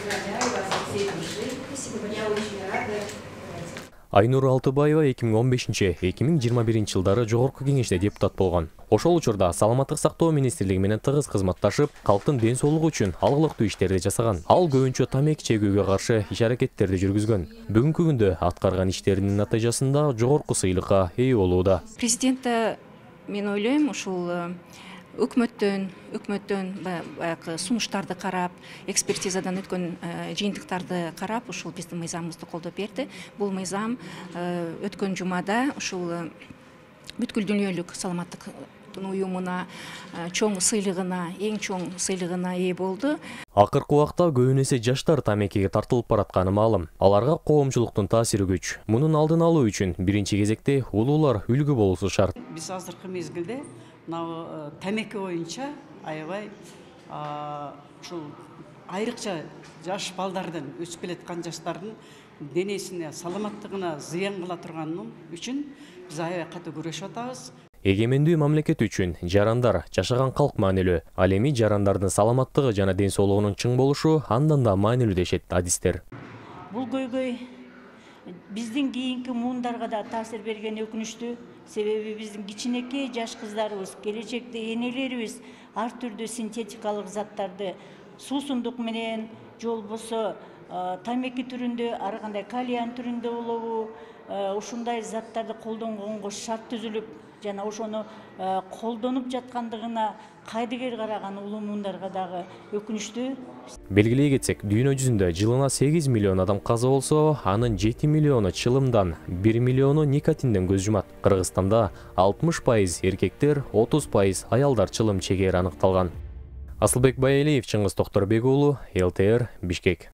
поздравляю вас от всей души. Спасибо, я очень рада. Айнур Алтыбаева 2015-2021 жылдары жогорку кеңеште депутат болгон. Ошол учурда саламаттык сактоо министрлиги менен тыгыз кызматташып, калктын ден соолугу үчүн алгылыктуу иштерди жасаган. Ал көбүнчө тамеки чегүүгө каршы иш-аракеттерди жүргүзгөн. Бүгүнкү күндө аткарган иштеринин натыйжасында жогорку сыйлыкка ээ болууда. Президентте мен ойлойм, ушул өкмөттөн баягы сунуштарды карап, экспертизадан өткөн жыйынтыктарды карап, ушул биздин мыйзамыбызды колдоп берди. Бул мыйзам өткөн жумада ушул бүткүл дүйнөлүк саламаттык уюмуна чоң сыйлыгына, эң чоң сыйлыгына ээ болду. Акыркы убакта көбүн эсе жаштар тамекиге тартылып баратканы маалым. Аларга коомчулуктун таасири күч. Мунун алдын алуу үчүн биринчи кезекте улуулар үлгү болушу шарт. Биз азыркы мезгилде тамеки боюнча аябай ушул айрыкча жаш балдардын, өсүп келаткан жаштардын денесине, саламаттыгына зыян кыла турганы үчүн биз аябай катуу күрөшүп атабыз. Эгемендүү мамлекет үчүн жарандар жашаган калк маанилүү. Ал эми жарандардын саламаттыгы жана ден соолугунун чың болушу андан да маанилүү дешет адистер. Бул көйгөй биздин кийинки муундарга да таасир берген өкүнүчтүү. Себеби биздин кичинекей жаш кыздарыбыз, келечекте энелерибиз ар түрдүү синтетикалык заттарды суусундук менен, же болбосо тамеки түрүндө, ар кандай кальян түрүндө болобу, ушундай заттарды колдонгонго шарт түзүлүп, жана ошону колдонуп жаткандыгына кайдыгер караган улуу муундарга дагы өкүнүчтүү. Белгилей кетсек, дүйнө жүзүндө жылына 8 миллион адам каза болсо, анын 7 миллиону чылымдан, 1 миллиону никотинден көз жумат. Кыргызстанда 60% эркектер, 30% аялдар чылым чегери аныкталган. Асылбек Байалиев, Чыңгыз Токторбек уулу, ЛТР, Бишкек.